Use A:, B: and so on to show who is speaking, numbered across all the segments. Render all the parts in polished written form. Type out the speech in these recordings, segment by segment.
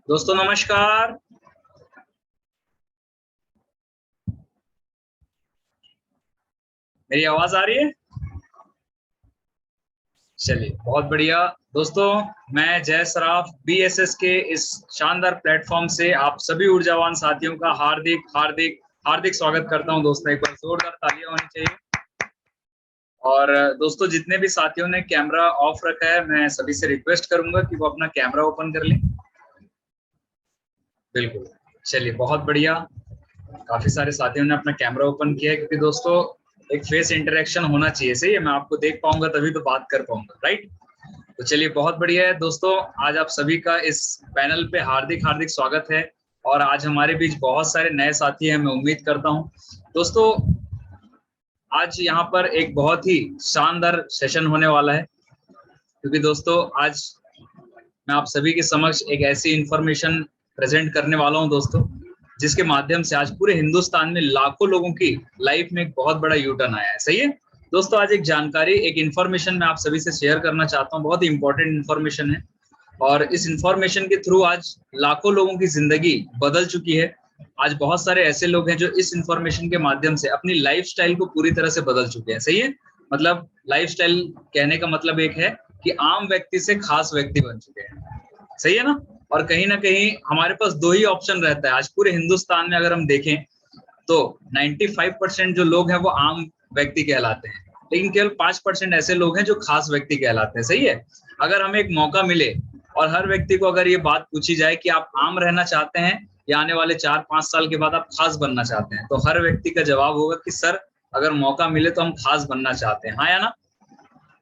A: दोस्तों नमस्कार। मेरी आवाज आ रही है? चलिए बहुत बढ़िया। दोस्तों मैं जय सराफ बीएसएस के इस शानदार प्लेटफॉर्म से आप सभी ऊर्जावान साथियों का हार्दिक हार्दिक हार्दिक स्वागत करता हूं। दोस्तों एक बार जोरदार तालियां होनी चाहिए। और दोस्तों जितने भी साथियों ने कैमरा ऑफ रखा है, मैं सभी से रिक्वेस्ट करूंगा कि वो अपना कैमरा ओपन कर लें। बिल्कुल, चलिए बहुत बढ़िया। काफी सारे साथियों ने अपना कैमरा ओपन किया है, क्योंकि दोस्तों एक फेस इंटरेक्शन होना चाहिए। सही है, मैं आपको देख पाऊंगा तभी तो बात कर पाऊंगा, राइट? तो चलिए बहुत बढ़िया है दोस्तों, आज आप सभी का इस पैनल पे हार्दिक हार्दिक स्वागत है। और आज हमारे बीच बहुत सारे नए साथी हैं, मैं उम्मीद करता हूं। दोस्तों आज यहाँ पर एक बहुत ही शानदार सेशन होने वाला है, क्योंकि दोस्तों आज मैं आप सभी के समक्ष एक ऐसी इंफॉर्मेशन प्रेजेंट करने वाला हूं दोस्तों, जिसके माध्यम से आज पूरे हिंदुस्तान में लाखों लोगों की लाइफ में एक बहुत बड़ा यू टर्न आया है। सही है दोस्तों, आज एक जानकारी, एक इंफॉर्मेशन मैं आप सभी से शेयर करना चाहता हूं। बहुत ही इंपॉर्टेंट इंफॉर्मेशन है, और इस इंफॉर्मेशन के थ्रू आज लाखों लोगों की जिंदगी बदल चुकी है। आज बहुत सारे ऐसे लोग हैं जो इस इंफॉर्मेशन के माध्यम से अपनी लाइफस्टाइल को पूरी तरह से बदल चुके हैं। सही है, मतलब लाइफस्टाइल कहने का मतलब एक है कि आम व्यक्ति से खास व्यक्ति बन चुके हैं। सही है ना? और कहीं ना कहीं हमारे पास दो ही ऑप्शन रहता है आज पूरे हिंदुस्तान में। अगर हम देखें तो 95% जो लोग हैं वो आम व्यक्ति कहलाते हैं, लेकिन केवल 5% ऐसे लोग हैं जो खास व्यक्ति कहलाते हैं। सही है, अगर हमें एक मौका मिले और हर व्यक्ति को अगर ये बात पूछी जाए कि आप आम रहना चाहते हैं या आने वाले 4-5 साल के बाद आप खास बनना चाहते हैं, तो हर व्यक्ति का जवाब होगा कि सर अगर मौका मिले तो हम खास बनना चाहते हैं। हाँ या ना?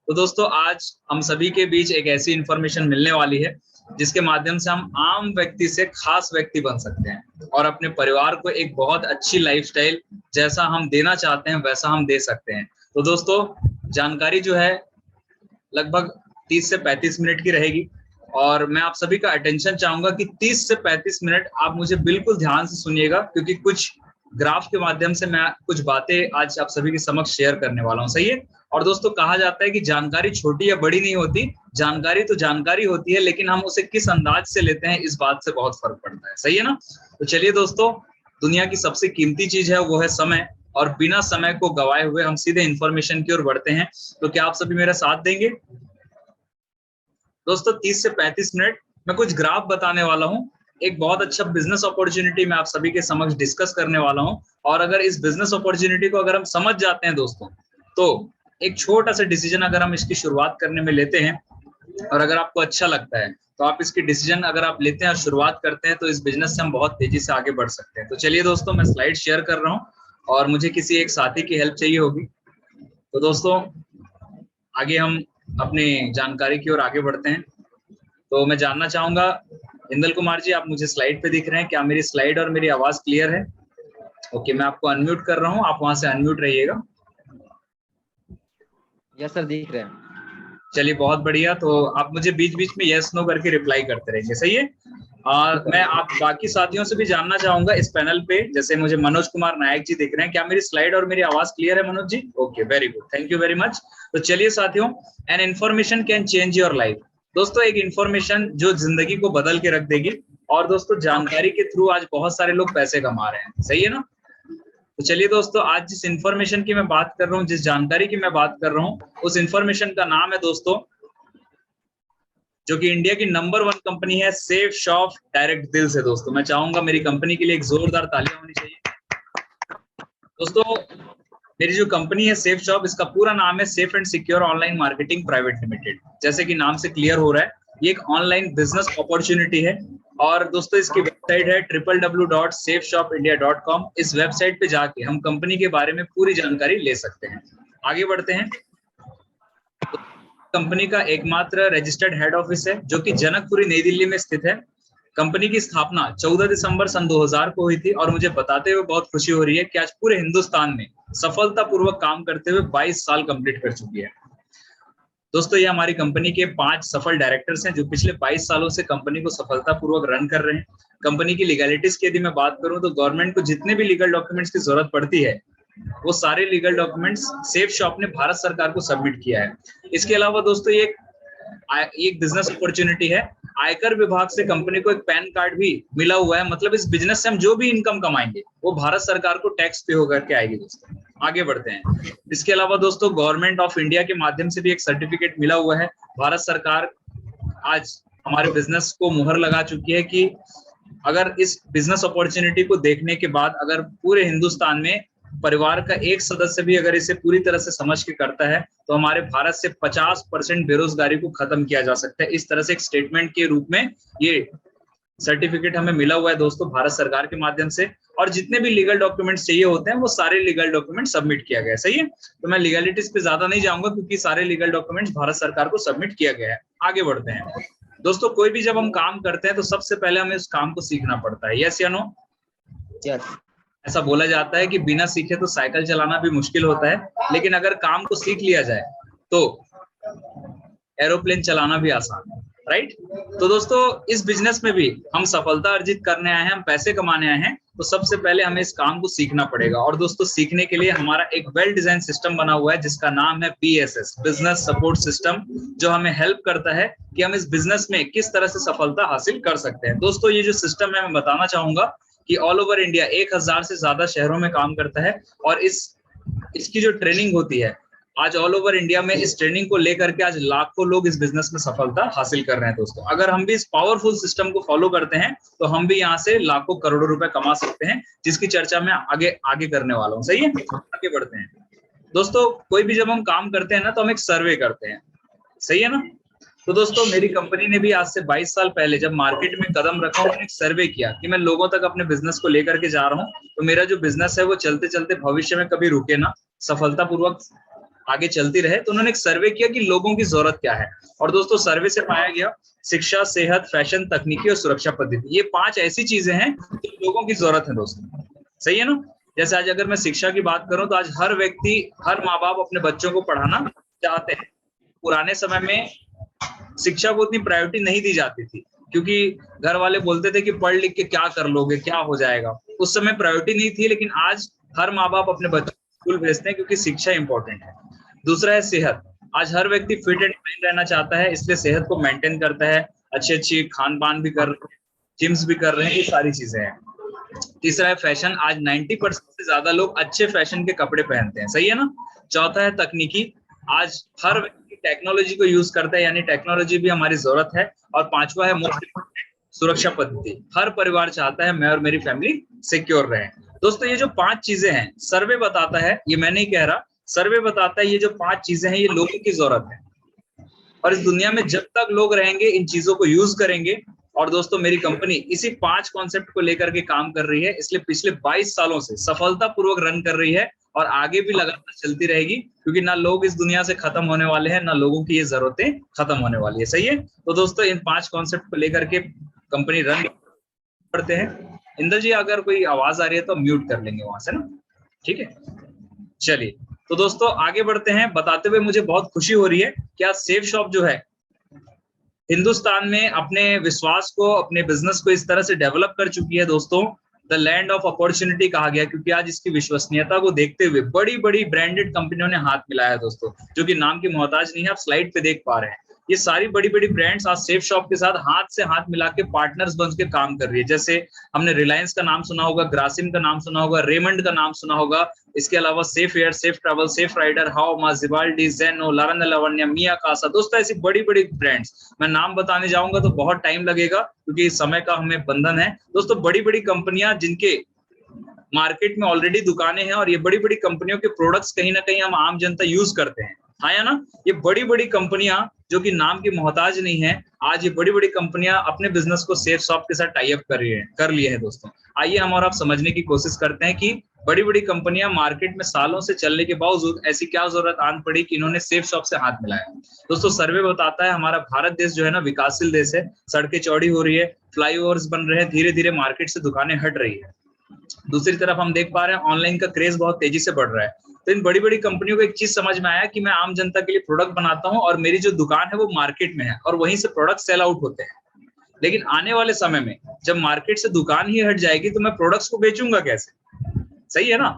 A: तो दोस्तों आज हम सभी के बीच एक ऐसी इंफॉर्मेशन मिलने वाली है जिसके माध्यम से हम आम व्यक्ति से खास व्यक्ति बन सकते हैं और अपने परिवार को एक बहुत अच्छी लाइफस्टाइल जैसा हम देना चाहते हैं वैसा हम दे सकते हैं। तो दोस्तों जानकारी जो है लगभग 30 से 35 मिनट की रहेगी, और मैं आप सभी का अटेंशन चाहूंगा कि 30 से 35 मिनट आप मुझे बिल्कुल ध्यान से सुनिएगा, क्योंकि कुछ ग्राफ के माध्यम से मैं कुछ बातें आज आप सभी के समक्ष शेयर करने वाला हूं। सही है, और दोस्तों कहा जाता है कि जानकारी छोटी या बड़ी नहीं होती, जानकारी तो जानकारी होती है, लेकिन हम उसे किस अंदाज से लेते हैं इस बात से बहुत फर्क पड़ता है। सही है ना? तो चलिए दोस्तों, दुनिया की सबसे कीमती चीज है वो है समय, और बिना समय को गवाए हुए हम सीधे इंफॉर्मेशन की ओर बढ़ते हैं। तो क्या आप सभी मेरा साथ देंगे? दोस्तों 30 से 35 मिनट मैं कुछ ग्राफ बताने वाला हूं, एक बहुत अच्छा बिजनेस अपॉर्चुनिटी मैं आप सभी के समक्ष डिस्कस करने वाला हूं। और अगर इस बिजनेस अपॉर्चुनिटी को अगर हम समझ जाते हैं दोस्तों, तो एक छोटा सा डिसीजन अगर हम इसकी शुरुआत करने में लेते हैं और अगर आपको अच्छा लगता है तो आप इसकी डिसीजन अगर आप लेते हैं और शुरुआत करते हैं, तो इस बिजनेस से हम बहुत तेजी से आगे बढ़ सकते हैं। तो चलिए दोस्तों, मैं स्लाइड शेयर कर रहा हूं और मुझे किसी एक साथी की हेल्प चाहिए होगी। तो दोस्तों आगे हम अपनी जानकारी की ओर आगे बढ़ते हैं। तो मैं जानना चाहूंगा, इंदल कुमार जी आप मुझे स्लाइड पे दिख रहे हैं? क्या मेरी स्लाइड और मेरी आवाज क्लियर है? ओके, मैं आपको अनम्यूट कर रहा हूं, आप वहां से अनम्यूट रहिएगा।
B: यस सर, दिख रहे हैं।
A: चलिए बहुत बढ़िया, तो आप मुझे बीच बीच में यस नो करके रिप्लाई करते रहेंगे। सही है। मैं आप बाकी साथियों से भी जानना चाहूंगा इस पैनल पे, जैसे मुझे मनोज कुमार नायक जी दिख रहे हैं, क्या मेरी स्लाइड और मेरी आवाज क्लियर है Manoj ji? Okay, very good, thank you very much. तो चलिए साथियों, an information can change your life. दोस्तों एक इन्फॉर्मेशन जो जिंदगी को बदल के रख देगी, और दोस्तों जानकारी के थ्रू आज बहुत सारे लोग पैसे कमा रहे हैं। सही है ना? तो चलिए दोस्तों, आज जिस इंफॉर्मेशन की मैं बात कर रहा हूँ, जिस जानकारी की मैं बात कर रहा हूँ, उस इंफॉर्मेशन का नाम है दोस्तों, जो कि इंडिया की नंबर 1 कंपनी है, सेफ शॉप डायरेक्ट दिल से। दोस्तों मैं चाहूंगा मेरी कंपनी के लिए एक जोरदार तालियां होनी चाहिए। दोस्तों मेरी जो कंपनी है सेफ शॉप, इसका पूरा नाम है safe and secure online marketing private limited. जैसे कि नाम से क्लियर हो रहा है, ये एक ऑनलाइन बिजनेस अपॉर्चुनिटी है। और दोस्तों इसकी वेबसाइट है www.safeshopindia.com। इस वेबसाइट पे जाके हम कंपनी के बारे में पूरी जानकारी ले सकते हैं। आगे बढ़ते हैं। कंपनी का एकमात्र रजिस्टर्ड हेड ऑफिस है जो कि जनकपुरी नई दिल्ली में स्थित है। कंपनी की स्थापना 14 दिसंबर सन 2000 को हुई थी, और मुझे बताते हुए बहुत खुशी हो रही है कि आज पूरे हिंदुस्तान में सफलतापूर्वक काम करते हुए 22 साल कंप्लीट कर चुकी है। दोस्तों ये हमारी कंपनी के 5 सफल डायरेक्टर्स हैं जो पिछले 22 सालों से कंपनी को सफलतापूर्वक रन कर रहे हैं। कंपनी की लीगैलिटीज की यदि मैं बात करूं तो गवर्नमेंट को जितने भी लीगल डॉक्यूमेंट्स की जरूरत पड़ती है, वो सारे लीगल डॉक्यूमेंट्स सेफ शॉप ने भारत सरकार को सबमिट किया है। इसके अलावा दोस्तों ये एक बिजनेस अपॉर्चुनिटी है आयकर विभाग से कंपनी को एक पैन कार्ड भी मिला हुआ है, मतलब इस बिजनेस से हम जो भी इनकम कमाएंगे वो भारत सरकार को टैक्स पे होकर के आएगी दोस्तों। आगे बढ़ते हैं। इसके अलावा दोस्तों गवर्नमेंट ऑफ इंडिया के माध्यम से भी एक सर्टिफिकेट मिला हुआ है। भारत सरकार आज हमारे बिजनेस को मुहर लगा चुकी है कि अगर इस बिजनेस अपॉर्चुनिटी को देखने के बाद अगर पूरे हिंदुस्तान में परिवार का एक सदस्य भी अगर इसे पूरी तरह से समझ के करता है तो हमारे भारत से 50% बेरोजगारी को खत्म किया जा सकता है। इस तरह से एक स्टेटमेंट के रूप में ये सर्टिफिकेट हमें मिला हुआ है दोस्तों भारत सरकार के माध्यम से। और जितने भी लीगल डॉक्यूमेंट्स चाहिए होते हैं वो सारे लीगल डॉक्यूमेंट सबमिट किया गया है। सही है, तो मैं लीगलिटीज पे ज्यादा नहीं जाऊंगा क्योंकि सारे लीगल डॉक्यूमेंट्स भारत सरकार को सबमिट किया गया है। आगे बढ़ते हैं दोस्तों। कोई भी जब हम काम करते हैं तो सबसे पहले हमें उस काम को सीखना पड़ता है। यस या नो?
B: यस।
A: ऐसा बोला जाता है कि बिना सीखे तो साइकिल चलाना भी मुश्किल होता है, लेकिन अगर काम को सीख लिया जाए तो एरोप्लेन चलाना भी आसान है। राइट? तो दोस्तों इस बिजनेस में भी हम सफलता अर्जित करने आए हैं, हम पैसे कमाने आए हैं, तो सबसे पहले हमें इस काम को सीखना पड़ेगा। और दोस्तों सीखने के लिए हमारा एक वेल डिजाइन सिस्टम बना हुआ है जिसका नाम है BSS, बिजनेस सपोर्ट सिस्टम, जो हमें हेल्प करता है कि हम इस बिजनेस में किस तरह से सफलता हासिल कर सकते हैं। दोस्तों ये जो सिस्टम है मैं बताना चाहूंगा कि ऑल ओवर इंडिया 1000 से ज्यादा शहरों में काम करता है और इसकी जो ट्रेनिंग होती है आज ऑल ओवर इंडिया में, इस ट्रेनिंग को लेकर के आज लाखों लोग इस बिजनेस में सफलता हासिल कर रहे हैं दोस्तों। अगर हम भी इस पावरफुल सिस्टम को फॉलो करते हैं तो हम भी यहाँ से लाखों करोड़ों रुपए कमा सकते हैं, जिसकी चर्चा मैं आगे करने वाला हूँ। सही है, आगे बढ़ते हैं दोस्तों। कोई भी जब हम काम करते हैं ना तो हम एक सर्वे करते हैं, सही है ना? तो दोस्तों मेरी कंपनी ने भी आज से 22 साल पहले जब मार्केट में कदम रखा, उन्होंने एक सर्वे किया कि मैं लोगों तक अपने बिजनेस को लेकर के जा रहा हूँ, तो मेरा जो बिजनेस है वो चलते चलते भविष्य में कभी रुके ना, सफलतापूर्वक आगे चलती रहे। तो उन्होंने एक सर्वे किया कि लोगों की जरूरत क्या है। और दोस्तों सर्वे से पाया गया शिक्षा, सेहत, फैशन, तकनीकी और सुरक्षा पद्धति, ये 5 ऐसी चीजें हैं जो लोगों की जरूरत है दोस्तों। सही है ना? जैसे आज अगर मैं शिक्षा की बात करूं तो आज हर व्यक्ति, हर माँ बाप अपने बच्चों को पढ़ाना चाहते हैं। पुराने समय में शिक्षा को उतनी प्रायोरिटी नहीं दी जाती थी क्योंकि घर वाले बोलते थे कि पढ़ लिख के क्या कर लोगे, क्या हो जाएगा। उस समय प्रायोरिटी नहीं थी, लेकिन आज हर माँ बाप अपने बच्चों को स्कूल भेजते हैं क्योंकि शिक्षा इंपॉर्टेंट है। दूसरा है सेहत। आज हर व्यक्ति फिट एंड फाइन रहना चाहता है, इसलिए सेहत को मेंटेन करता है, अच्छी खान पान भी कर रहे हैं, जिम्स भी कर रहे हैं, ये सारी चीजें हैं। तीसरा है फैशन। आज 90% से ज्यादा लोग अच्छे फैशन के कपड़े पहनते हैं, सही है ना? चौथा है तकनीकी। आज हर व्यक्ति टेक्नोलॉजी को यूज करता है, यानी टेक्नोलॉजी भी हमारी जरूरत है। और पांचवा है मोस्ट इम्पोर्टेंट, सुरक्षा पद्धति। हर परिवार चाहता है मैं और मेरी फैमिली सिक्योर रहे। दोस्तों ये जो 5 चीजें हैं, सर्वे बताता है, ये मैं नहीं कह रहा, सर्वे बताता है ये जो 5 चीजें हैं ये लोगों की जरूरत है। और इस दुनिया में जब तक लोग रहेंगे इन चीजों को यूज करेंगे। और दोस्तों मेरी कंपनी इसी 5 कॉन्सेप्ट को लेकर के काम कर रही है, इसलिए पिछले 22 सालों से सफलतापूर्वक रन कर रही है और आगे भी लगातार चलती रहेगी, क्योंकि ना लोग इस दुनिया से खत्म होने वाले हैं, ना लोगों की ये जरूरतें खत्म होने वाली है। सही है? तो दोस्तों इन 5 कॉन्सेप्ट को लेकर के कंपनी रन करते हैं। इंदर जी अगर कोई आवाज आ रही है तो म्यूट कर लेंगे वहां से ना, ठीक है? चलिए तो दोस्तों आगे बढ़ते हैं। बताते हुए मुझे बहुत खुशी हो रही है कि आज सेफ शॉप जो है हिंदुस्तान में अपने विश्वास को, अपने बिजनेस को इस तरह से डेवलप कर चुकी है दोस्तों, द लैंड ऑफ अपॉर्चुनिटी कहा गया, क्योंकि आज इसकी विश्वसनीयता को देखते हुए बड़ी बड़ी ब्रांडेड कंपनियों ने हाथ मिलाया है दोस्तों, जो कि नाम की मोहताज नहीं है। आप स्लाइड पे देख पा रहे हैं ये सारी बड़ी बड़ी ब्रांड्स आज सेफ शॉप के साथ हाथ से हाथ मिला के पार्टनर्स बन के काम कर रही है। जैसे हमने रिलायंस का नाम सुना होगा, ग्रासिम का नाम सुना होगा, रेमंड का नाम सुना होगा, इसके अलावा safe air, safe travel, safe rider, हाओमा, जिबाल्डी, जेनो, लारन लवण्या, मिया कासा। दोस्तों ऐसी बड़ी बड़ी ब्रांड्स, मैं नाम बताने जाऊंगा तो बहुत टाइम लगेगा क्योंकि इस समय का हमें बंधन है। दोस्तों बड़ी बड़ी कंपनियां जिनके मार्केट में ऑलरेडी दुकानें हैं और ये बड़ी बड़ी कंपनियों के प्रोडक्ट्स कहीं ना कहीं हम आम जनता यूज करते हैं, हाँ या ना? ये बड़ी बड़ी कंपनियां जो कि नाम की मोहताज नहीं है, आज ये बड़ी बड़ी कंपनियां अपने बिजनेस को सेफ शॉप के साथ टाई अप कर लिए हैं दोस्तों। आइए हम और आप समझने की कोशिश करते हैं कि बड़ी बड़ी कंपनियां मार्केट में सालों से चलने के बावजूद ऐसी क्या जरूरत आन पड़ी कि इन्होंने सेफ शॉप से हाथ मिलाया। दोस्तों सर्वे बताता है हमारा भारत देश जो है ना विकासशील देश है, सड़कें चौड़ी हो रही है, फ्लाईओवर्स बन रहे हैं, धीरे धीरे मार्केट से दुकानें हट रही है। दूसरी तरफ हम देख पा रहे हैं ऑनलाइन का क्रेज बहुत तेजी से बढ़ रहा है। तो इन बड़ी बड़ी कंपनियों को एक चीज समझ में आया कि मैं आम जनता के लिए प्रोडक्ट बनाता हूं और मेरी जो दुकान है वो मार्केट में है और वहीं से प्रोडक्ट सेल आउट होते हैं। लेकिन आने वाले समय में जब मार्केट से दुकान ही हट जाएगी तो मैं प्रोडक्ट्स को बेचूंगा कैसे? सही है ना?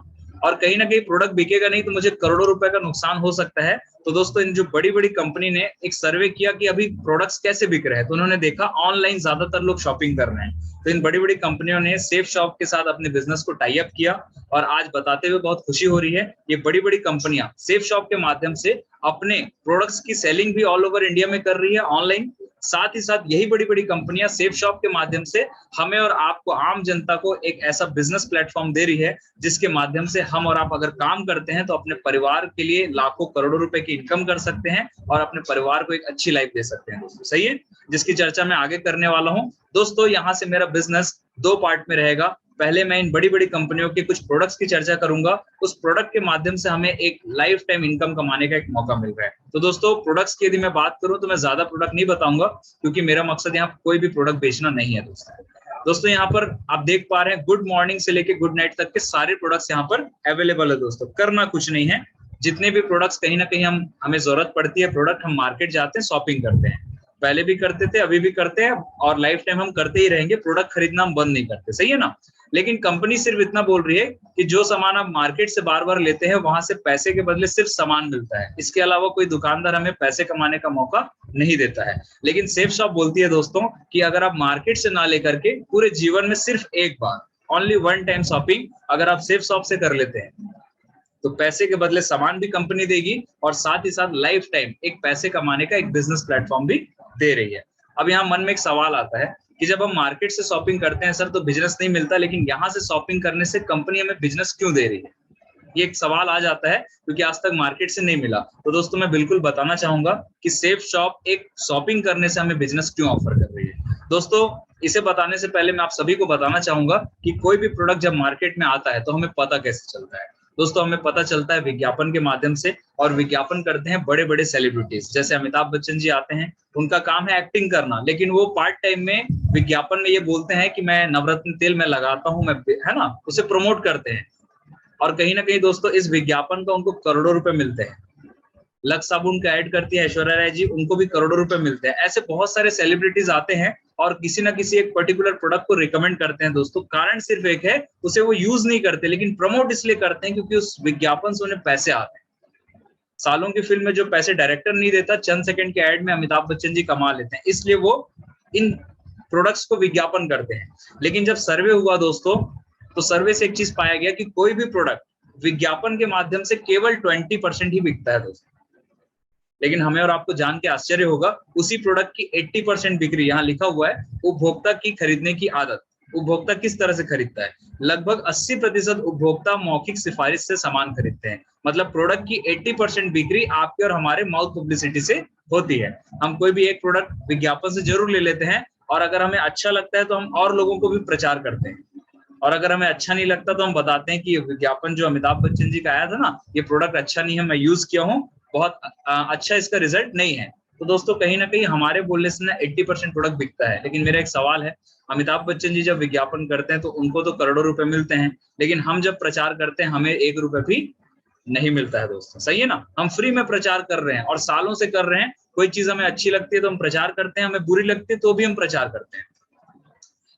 A: और कहीं ना कहीं प्रोडक्ट बिकेगा नहीं तो मुझे करोड़ों रुपए का नुकसान हो सकता है। तो दोस्तों इन जो बड़ी बड़ी कंपनी ने एक सर्वे किया कि अभी प्रोडक्ट्स कैसे बिक रहे हैं, तो उन्होंने देखा ऑनलाइन ज्यादातर लोग शॉपिंग कर रहे हैं। तो इन बड़ी बड़ी कंपनियों ने सेफ शॉप के साथ अपने बिजनेस को टाई अप किया और आज बताते हुए बहुत खुशी हो रही है, ये बड़ी बड़ी कंपनियां सेफ शॉप के माध्यम से अपने प्रोडक्ट्स की सेलिंग भी ऑल ओवर इंडिया में कर रही है ऑनलाइन। साथ ही साथ यही बड़ी बड़ी कंपनियां सेफ शॉप के माध्यम से हमें और आपको, आम जनता को एक ऐसा बिजनेस प्लेटफॉर्म दे रही है जिसके माध्यम से हम और आप अगर काम करते हैं तो अपने परिवार के लिए लाखों करोड़ों रुपए की इनकम कर सकते हैं और अपने परिवार को एक अच्छी लाइफ दे सकते हैं दोस्तों। सही है, जिसकी चर्चा मैं आगे करने वाला हूं दोस्तों। यहाँ से मेरा बिजनेस दो पार्ट में रहेगा। पहले मैं इन बड़ी बड़ी कंपनियों के कुछ प्रोडक्ट्स की चर्चा करूंगा, उस प्रोडक्ट के माध्यम से हमें एक लाइफ टाइम इनकम कमाने का एक मौका मिल रहा है। तो दोस्तों प्रोडक्ट्स की यदि मैं बात करूं तो मैं ज्यादा प्रोडक्ट नहीं बताऊंगा क्योंकि मेरा मकसद यहाँ कोई भी प्रोडक्ट बेचना नहीं है दोस्तों। यहाँ पर आप देख पा रहे हैं गुड मॉर्निंग से लेके गुड नाइट तक के सारे प्रोडक्ट्स यहाँ पर अवेलेबल है दोस्तों। करना कुछ नहीं है, जितने भी प्रोडक्ट्स कहीं ना कहीं हमें जरूरत पड़ती है प्रोडक्ट, हम मार्केट जाते हैं, शॉपिंग करते हैं। पहले भी करते थे, अभी भी करते हैं और लाइफ टाइम हम करते ही रहेंगे। प्रोडक्ट खरीदना हम बंद नहीं करते, सही है ना। लेकिन कंपनी सिर्फ इतना बोल रही है कि जो सामान आप मार्केट से बार बार लेते हैं वहां से पैसे के बदले सिर्फ सामान मिलता है, इसके अलावा कोई दुकानदार हमें पैसे कमाने का मौका नहीं देता है। लेकिन सेफ शॉप बोलती है दोस्तों कि अगर आप मार्केट से ना लेकर के पूरे जीवन में सिर्फ एक बार, ओनली वन टाइम शॉपिंग अगर आप सेफ शॉप से कर लेते हैं तो पैसे के बदले सामान भी कंपनी देगी और साथ ही साथ लाइफ टाइम एक पैसे कमाने का एक बिजनेस प्लेटफॉर्म भी दे रही है। अब यहाँ मन में एक सवाल आता है कि जब हम मार्केट से शॉपिंग करते हैं सर तो बिजनेस नहीं मिलता, लेकिन यहाँ से शॉपिंग करने से कंपनी हमें बिजनेस क्यों दे रही है? ये एक सवाल आ जाता है क्योंकि आज तक मार्केट से नहीं मिला। तो दोस्तों मैं बिल्कुल बताना चाहूंगा कि सेफ शॉप एक शॉपिंग करने से हमें बिजनेस क्यों ऑफर कर रही है। दोस्तों इसे बताने से पहले मैं आप सभी को बताना चाहूंगा कि कोई भी प्रोडक्ट जब मार्केट में आता है तो हमें पता कैसे चलता है दोस्तों। हमें पता चलता है विज्ञापन के माध्यम से, और विज्ञापन करते हैं बड़े बड़े सेलिब्रिटीज। जैसे अमिताभ बच्चन जी आते हैं, उनका काम है एक्टिंग करना, लेकिन वो पार्ट टाइम में विज्ञापन में ये बोलते हैं कि मैं नवरत्न तेल मैं लगाता हूँ, मैं, है ना, उसे प्रमोट करते हैं। और कहीं ना कहीं दोस्तों इस विज्ञापन का उनको करोड़ों रुपए मिलते हैं। लक्स साबुन का ऐड करती है ऐश्वर्या राय जी, उनको भी करोड़ों रुपए मिलते हैं। ऐसे बहुत सारे सेलिब्रिटीज आते हैं और किसी ना किसी एक पर्टिकुलर प्रोडक्ट को रिकमेंड करते हैं दोस्तों। कारण सिर्फ एक है, उसे वो यूज नहीं करते लेकिन प्रमोट इसलिए करते हैं क्योंकि उस विज्ञापन से उन्हें पैसे आते हैं। सालों की फिल्म में जो पैसे डायरेक्टर नहीं देता, चंद सेकंड के ऐड में अमिताभ बच्चन जी कमा लेते हैं, इसलिए वो इन प्रोडक्ट्स को विज्ञापन करते हैं। लेकिन जब सर्वे हुआ दोस्तों तो सर्वे से एक चीज पाया गया कि कोई भी प्रोडक्ट विज्ञापन के माध्यम से केवल 20% ही बिकता है दोस्तों। लेकिन हमें और आपको जान के आश्चर्य होगा, उसी प्रोडक्ट की 80% बिक्री, यहाँ लिखा हुआ है उपभोक्ता की खरीदने की आदत। उपभोक्ता किस तरह से खरीदता है? लगभग 80% उपभोक्ता मौखिक सिफारिश से सामान खरीदते हैं। मतलब प्रोडक्ट की 80% बिक्री आपके और हमारे माउथ पब्लिसिटी से होती है। हम कोई भी एक प्रोडक्ट विज्ञापन से जरूर ले लेते हैं और अगर हमें अच्छा लगता है तो हम और लोगों को भी प्रचार करते हैं, और अगर हमें अच्छा नहीं लगता तो हम बताते हैं कि ये विज्ञापन जो अमिताभ बच्चन जी का आया था ना, ये प्रोडक्ट अच्छा नहीं है, मैं यूज किया हूँ, बहुत अच्छा इसका रिजल्ट नहीं है। तो दोस्तों कहीं ना कहीं हमारे बोलने से ना 80% प्रोडक्ट बिकता है। लेकिन मेरा एक सवाल है, अमिताभ बच्चन जी जब विज्ञापन करते हैं तो उनको तो करोड़ों रुपए मिलते हैं, लेकिन हम जब प्रचार करते हैं हमें 1 रुपए भी नहीं मिलता है दोस्तों। सही है ना, हम फ्री में प्रचार कर रहे हैं और सालों से कर रहे हैं। कोई चीज हमें अच्छी लगती है तो हम प्रचार करते हैं, हमें बुरी लगती है तो भी हम प्रचार करते हैं।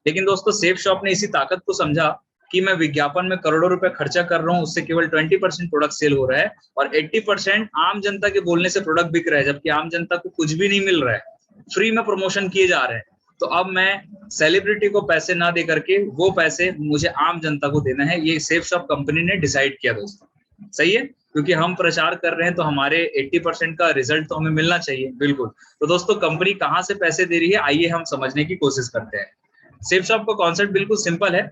A: लेकिन दोस्तों सेफ शॉप ने इसी ताकत को समझा कि मैं विज्ञापन में करोड़ों रुपए खर्चा कर रहा हूँ, उससे केवल 20% प्रोडक्ट सेल हो रहा है और 80% आम जनता के बोलने से प्रोडक्ट बिक रहा है, जबकि आम जनता को कुछ भी नहीं मिल रहा है, फ्री में प्रमोशन किए जा रहे हैं। तो अब मैं सेलिब्रिटी को पैसे ना दे करके वो पैसे मुझे आम जनता को देना है, ये सेफ शॉप कंपनी ने डिसाइड किया दोस्तों। सही है, क्योंकि हम प्रचार कर रहे हैं तो हमारे 80% का रिजल्ट तो हमें मिलना चाहिए। बिल्कुल। तो दोस्तों कंपनी कहाँ से पैसे दे रही है, आइए हम समझने की कोशिश करते हैं। सेफ शॉप का कॉन्सेप्ट बिल्कुल सिंपल है।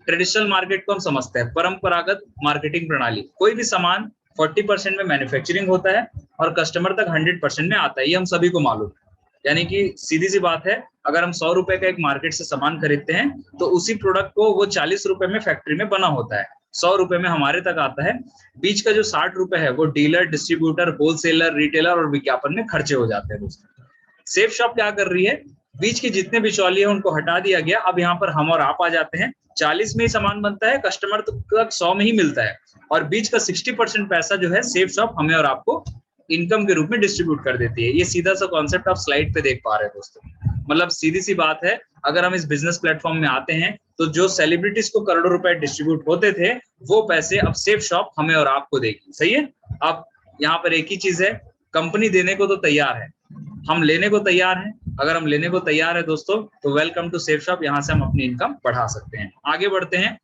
A: ट्रेडिशनल मार्केट को हम समझते हैं, परंपरागत मार्केटिंग प्रणाली। कोई भी सामान 40% में मैन्युफैक्चरिंग होता है और कस्टमर तक 100% में आता है, ये हम सभी को मालूम है। यानी कि सीधी सी बात है, अगर हम 100 रुपए का एक मार्केट से सामान खरीदते हैं तो उसी प्रोडक्ट को वो 40 रुपए में फैक्ट्री में बना होता है, 100 रुपए में हमारे तक आता है। बीच का जो 60 रुपए है वो डीलर, डिस्ट्रीब्यूटर, होलसेलर, रिटेलर और विज्ञापन में खर्चे हो जाते हैं दोस्तों। सेफ शॉप क्या कर रही है, बीच के जितने बिचौलिए उनको हटा दिया गया। अब यहाँ पर हम और आप आ जाते हैं। 40 में ही सामान बनता है, कस्टमर तक 100 में ही मिलता है और बीच का 60% पैसा जो है सेफ शॉप हमें और आपको इनकम के रूप में डिस्ट्रीब्यूट कर देती है। ये सीधा सा कॉन्सेप्ट आप स्लाइड पे देख पा रहे हैं दोस्तों। मतलब सीधी सी बात है, अगर हम इस बिजनेस प्लेटफॉर्म में आते हैं तो जो सेलिब्रिटीज को करोड़ों रुपए डिस्ट्रीब्यूट होते थे वो पैसे अब सेफ शॉप हमें और आपको देगी। सही है। अब यहाँ पर एक ही चीज है, कंपनी देने को तो तैयार है, हम लेने को तैयार हैं। अगर हम लेने को तैयार है दोस्तों तो वेलकम टू सेफ शॉप, यहाँ से हम अपनी इनकम बढ़ा सकते हैं। आगे बढ़ते हैं।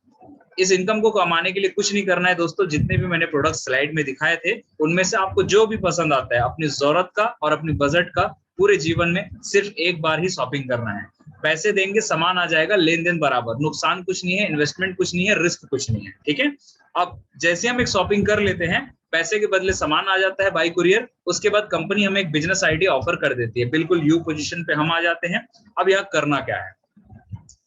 A: इस इनकम को कमाने के लिए कुछ नहीं करना है दोस्तों, जितने भी मैंने प्रोडक्ट स्लाइड में दिखाए थे उनमें से आपको जो भी पसंद आता है अपनी जरूरत का और अपनी बजट का पूरे जीवन में सिर्फ एक बार ही शॉपिंग करना है। पैसे देंगे, सामान आ जाएगा, लेन देन बराबर, नुकसान कुछ नहीं है, इन्वेस्टमेंट कुछ नहीं है, रिस्क कुछ नहीं है। ठीक है। अब जैसे हम एक शॉपिंग कर लेते हैं, पैसे के बदले सामान आ जाता है बाई कुरियर, उसके बाद कंपनी हमें एक बिजनेस आइडिया ऑफर कर देती है, बिल्कुल यू पोजीशन पे हम आ जाते हैं। अब यहाँ करना क्या है,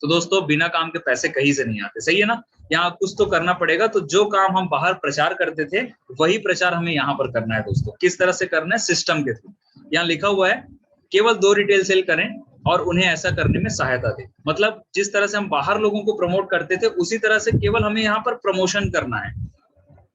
A: तो दोस्तों बिना काम के पैसे कहीं से नहीं आते। सही है ना। यहाँ कुछ तो करना पड़ेगा। तो जो काम हम बाहर प्रचार करते थे वही प्रचार हमें यहाँ पर करना है दोस्तों। किस तरह से करना है, सिस्टम के थ्रू। यहाँ लिखा हुआ है केवल 2 रिटेल सेल करें और उन्हें ऐसा करने में सहायता दें। मतलब जिस तरह से हम बाहर लोगों को प्रमोट करते थे उसी तरह से केवल हमें यहाँ पर प्रमोशन करना है।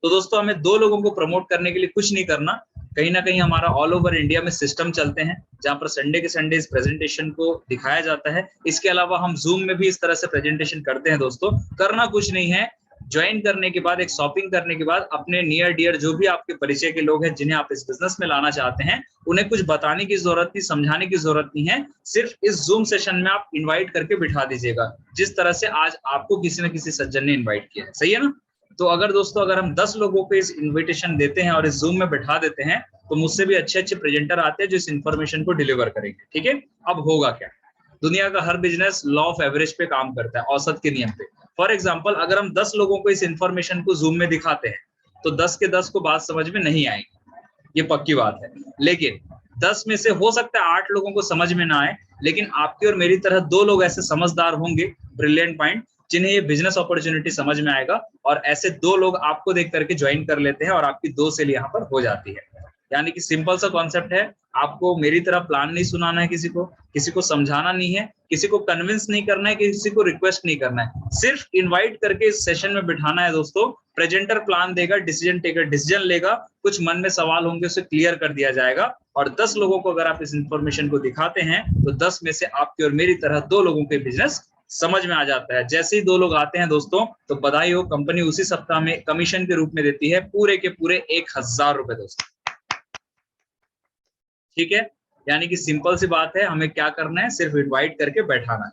A: तो दोस्तों हमें 2 लोगों को प्रमोट करने के लिए कुछ नहीं करना। कहीं ना कहीं हमारा ऑल ओवर इंडिया में सिस्टम चलते हैं जहां पर संडे के संडे इस प्रेजेंटेशन को दिखाया जाता है। इसके अलावा हम जूम में भी इस तरह से प्रेजेंटेशन करते हैं दोस्तों। करना कुछ नहीं है, ज्वाइन करने के बाद, एक शॉपिंग करने के बाद अपने नियर डियर जो भी आपके परिचय के लोग हैं जिन्हें आप इस बिजनेस में लाना चाहते हैं उन्हें कुछ बताने की जरूरत नहीं, समझाने की जरूरत नहीं है। सिर्फ इस जूम सेशन में आप इन्वाइट करके बिठा दीजिएगा, जिस तरह से आज आपको किसी न किसी सज्जन ने इन्वाइट किया है। सही है ना। तो अगर दोस्तों अगर हम 10 लोगों को इस इन्विटेशन देते हैं और इस जूम में बैठा देते हैं तो मुझसे भी अच्छे अच्छे प्रेजेंटर आते हैं जो इस इंफॉर्मेशन को डिलीवर करेंगे। ठीक है। अब होगा क्या, दुनिया का हर बिजनेस लॉ ऑफ एवरेज पे काम करता है, औसत के नियम पे। फॉर एग्जांपल अगर हम 10 लोगों को इस इंफॉर्मेशन को जूम में दिखाते हैं तो 10 के 10 को बात समझ में नहीं आएगी, ये पक्की बात है। लेकिन 10 में से हो सकता है 8 लोगों को समझ में ना आए, लेकिन आपकी और मेरी तरह 2 लोग ऐसे समझदार होंगे, ब्रिलियंट माइंड, जिन्हें ये बिजनेस अपॉर्चुनिटी समझ में आएगा और ऐसे 2 लोग आपको देख करके ज्वाइन कर लेते हैं और आपकी 2 सेल यहाँ पर हो जाती है। यानी कि सिंपल सा कॉन्सेप्ट है, आपको मेरी तरह प्लान नहीं सुनाना है, किसी को समझाना नहीं है, किसी को कन्विंस नहीं करना है, किसी को रिक्वेस्ट नहीं करना है, सिर्फ इनवाइट करके इस सेशन में बिठाना है दोस्तों। प्रेजेंटर प्लान देगा, डिसीजन टेकर डिसीजन लेगा, कुछ मन में सवाल होंगे उसे क्लियर कर दिया जाएगा। और 10 लोगों को अगर आप इस इंफॉर्मेशन को दिखाते हैं तो 10 में से आपकी और मेरी तरह 2 लोगों के बिजनेस समझ में आ जाता है। जैसे ही 2 लोग आते हैं दोस्तों तो बधाई हो, कंपनी उसी सप्ताह में कमीशन के रूप में देती है पूरे के पूरे 1000 रुपए दोस्तों। ठीक है। यानी कि सिंपल सी बात है, हमें क्या करना है, सिर्फ इनवाइट करके बैठाना है।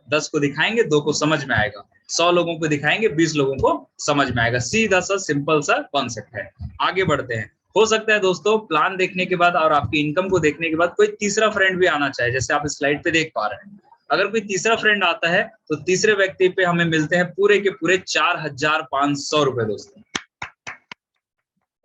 A: 10 को दिखाएंगे, 2 को समझ में आएगा, 100 लोगों को दिखाएंगे, 20 लोगों को समझ में आएगा। सीधा सा सिंपल सा कॉन्सेप्ट है। आगे बढ़ते हैं। हो सकता है दोस्तों प्लान देखने के बाद और आपकी इनकम को देखने के बाद कोई तीसरा फ्रेंड भी आना चाहे, जैसे आप स्लाइड पे देख पा रहे हैं। अगर कोई तीसरा फ्रेंड आता है तो तीसरे व्यक्ति पे हमें मिलते हैं पूरे के पूरे 4500 रुपए दोस्तों।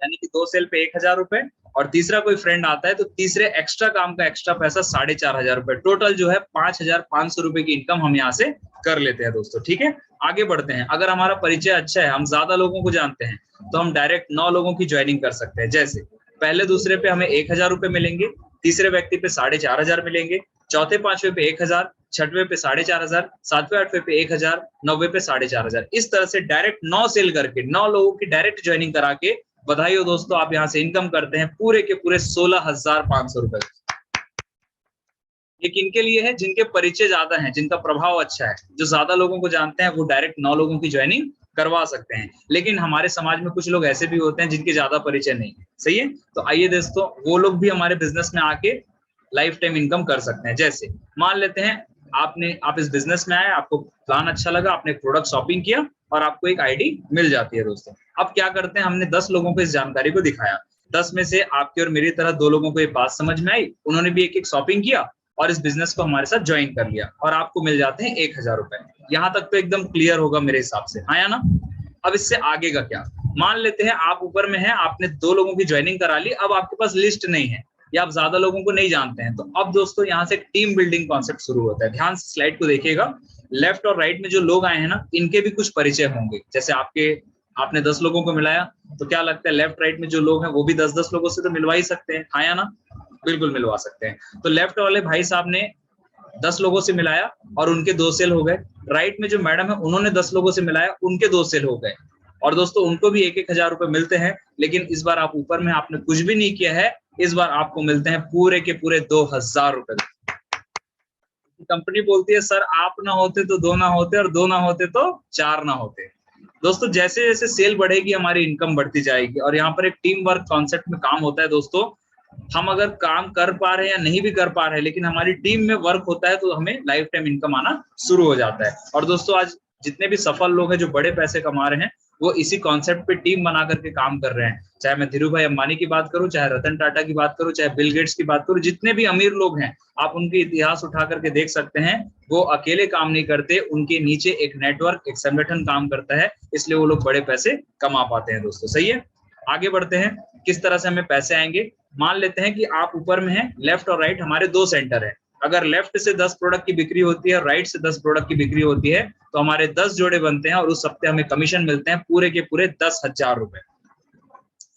A: यानी कि 2 सेल पे 1000 रुपए, और तीसरा कोई फ्रेंड आता है तो तीसरे एक्स्ट्रा काम का एक्स्ट्रा पैसा 4500 रुपए। टोटल जो है 5500 रुपए की इनकम हम यहाँ से कर लेते हैं दोस्तों। ठीक है। आगे बढ़ते हैं। अगर हमारा परिचय अच्छा है, हम ज्यादा लोगों को जानते हैं, तो हम डायरेक्ट 9 लोगों की ज्वाइनिंग कर सकते हैं। जैसे पहले दूसरे पे हमें 1000 रुपए मिलेंगे, तीसरे व्यक्ति पे 4500 मिलेंगे, चौथे पांचवे पे 1000, छठवें पे 4500, सातवें आठवें पे 1000, नौवे पे 4500। इस तरह से डायरेक्ट 9 सेल करके 9 लोगों की डायरेक्ट ज्वाइनिंग करा के बधाई हो दोस्तों, आप यहाँ से इनकम करते हैं पूरे के पूरे 16500 रुपए। ये किनके लिए है, जिनके परिचय ज्यादा हैं, जिनका प्रभाव अच्छा है, जो ज्यादा लोगों को जानते हैं, वो डायरेक्ट 9 लोगों की ज्वाइनिंग करवा सकते हैं। लेकिन हमारे समाज में कुछ लोग ऐसे भी होते हैं जिनके ज्यादा परिचय नहीं है। सही है। तो आइए दोस्तों वो लोग भी हमारे बिजनेस में आके लाइफ टाइम इनकम कर सकते हैं। जैसे मान लेते हैं आप इस बिजनेस में आए, आपको प्लान अच्छा लगा, आपने प्रोडक्ट शॉपिंग किया और आपको एक आईडी मिल जाती है दोस्तों। अब क्या करते हैं, हमने 10 लोगों को इस जानकारी को दिखाया, 10 में से आपकी और मेरी तरह 2 लोगों को ये बात समझ में आई, उन्होंने भी एक शॉपिंग किया और इस बिजनेस को हमारे साथ ज्वाइन कर लिया और आपको मिल जाते हैं 1000 रुपए। यहाँ तक तो एकदम क्लियर होगा मेरे हिसाब से, हाँ या ना। अब इससे आगे का क्या, मान लेते हैं आप ऊपर में हैं, आपने 2 लोगों की ज्वाइनिंग करा ली, अब आपके पास लिस्ट नहीं है या आप ज्यादा लोगों को नहीं जानते हैं, तो अब दोस्तों यहाँ से टीम बिल्डिंग कॉन्सेप्ट शुरू होता है। ध्यान से स्लाइड को देखिएगा, लेफ्ट और राइट में जो लोग आए हैं ना, इनके भी कुछ परिचय होंगे। जैसे आपने 10 लोगों को मिलाया, तो क्या लगता है लेफ्ट राइट में जो लोग हैं वो भी 10-10 लोगों से तो मिलवा ही सकते हैं, हाँ या ना, बिल्कुल मिलवा सकते हैं। तो लेफ्ट वाले भाई साहब ने 10 लोगों से मिलाया और उनके 2 सेल हो गए। राइट में जो मैडम है उन्होंने 10 लोगों से मिलाया, उनके 2 सेल हो गए। और दोस्तों उनको भी 1000 रुपए मिलते हैं, लेकिन इस बार आप ऊपर में आपने कुछ भी नहीं किया है, इस बार आपको मिलते हैं पूरे के पूरे 2000 रुपए। कंपनी बोलती है सर आप ना होते तो दो ना होते, और दो ना होते तो चार ना होते। दोस्तों जैसे जैसे सेल बढ़ेगी हमारी इनकम बढ़ती जाएगी, और यहाँ पर एक टीम वर्क कॉन्सेप्ट में काम होता है दोस्तों। हम अगर काम कर पा रहे हैं या नहीं भी कर पा रहे हैं, लेकिन हमारी टीम में वर्क होता है तो हमें लाइफ टाइम इनकम आना शुरू हो जाता है। और दोस्तों आज जितने भी सफल लोग हैं जो बड़े पैसे कमा रहे हैं, वो इसी कॉन्सेप्ट पे टीम बना करके काम कर रहे हैं। चाहे मैं धीरू भाई अंबानी की बात करूं, चाहे रतन टाटा की बात करूं, चाहे बिल गेट्स की बात करूं, जितने भी अमीर लोग हैं आप उनके इतिहास उठा करके देख सकते हैं। वो अकेले काम नहीं करते, उनके नीचे एक नेटवर्क, एक संगठन काम करता है, इसलिए वो लोग बड़े पैसे कमा पाते हैं दोस्तों। सही है, आगे बढ़ते हैं। किस तरह से हमें पैसे आएंगे? मान लेते हैं कि आप ऊपर में हैं, लेफ्ट और राइट हमारे दो सेंटर है। अगर लेफ्ट से 10 प्रोडक्ट की बिक्री होती है और राइट से 10 प्रोडक्ट की बिक्री होती है, तो हमारे 10 जोड़े बनते हैं और उस हफ्ते हमें कमीशन मिलते हैं पूरे के पूरे 10,000 रुपए।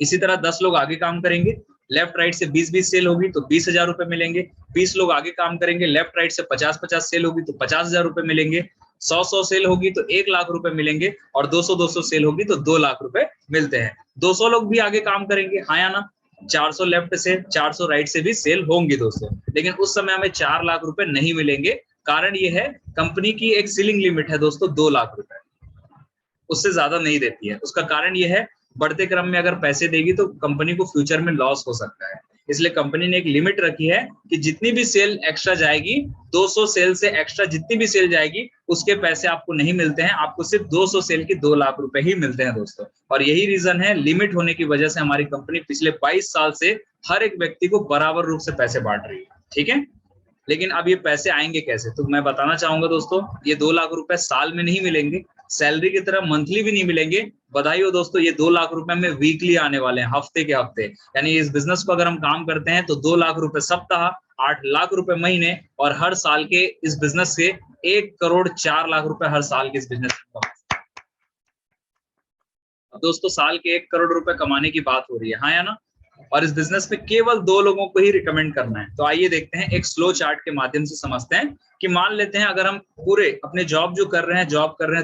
A: इसी तरह 10 लोग आगे काम करेंगे, लेफ्ट राइट से 20-20 सेल होगी तो 20,000 रुपए मिलेंगे। 20 लोग आगे काम करेंगे, लेफ्ट राइट से 50-50 सेल होगी तो 50,000 रुपए मिलेंगे। 100-100 सेल होगी तो 1 लाख रुपए मिलेंगे, और 200-200 सेल होगी तो 2 लाख रुपए मिलते हैं। 200 लोग भी आगे काम करेंगे, हाँ या ना? 400 लेफ्ट से 400 राइट से भी सेल होंगी दोस्तों, लेकिन उस समय हमें 4 लाख रुपए नहीं मिलेंगे। कारण ये है, कंपनी की एक सीलिंग लिमिट है दोस्तों 2 लाख रुपए, उससे ज्यादा नहीं देती है। उसका कारण ये है, बढ़ते क्रम में अगर पैसे देगी तो कंपनी को फ्यूचर में लॉस हो सकता है, इसलिए कंपनी ने एक लिमिट रखी है कि जितनी भी सेल एक्स्ट्रा जाएगी, 200 सेल से एक्स्ट्रा जितनी भी सेल जाएगी उसके पैसे आपको नहीं मिलते हैं, आपको सिर्फ 200 सेल की 2 लाख रुपए ही मिलते हैं दोस्तों। और यही रीजन है, लिमिट होने की वजह से हमारी कंपनी पिछले 22 साल से हर एक व्यक्ति को बराबर रूप से पैसे बांट रही है। ठीक है, लेकिन अब ये पैसे आएंगे कैसे? तो मैं बताना चाहूंगा दोस्तों, ये 2 लाख रुपए साल में नहीं मिलेंगे, सैलरी की तरह मंथली भी नहीं मिलेंगे। बधाई हो दोस्तों, ये 2 लाख रुपए में वीकली आने वाले हैं, हफ्ते के हफ्ते। यानी इस बिजनेस को अगर हम काम करते हैं तो 2 लाख रुपए सप्ताह, 8 लाख रुपए महीने, और हर साल के इस बिजनेस से 1 करोड़ 4 लाख रुपए हर साल के इस बिजनेस में कमा। दोस्तों साल के 1 करोड़ रुपए कमाने की बात हो रही है, हाँ या ना? और इस बिजनेस में केवल 2 लोगों को ही रिकमेंड करना है। तो आइए देखते हैं, एक स्लो चार्ट के माध्यम से समझते हैं कि मान लेते हैं अगर हम पूरे अपने जॉब जो कर रहे हैं,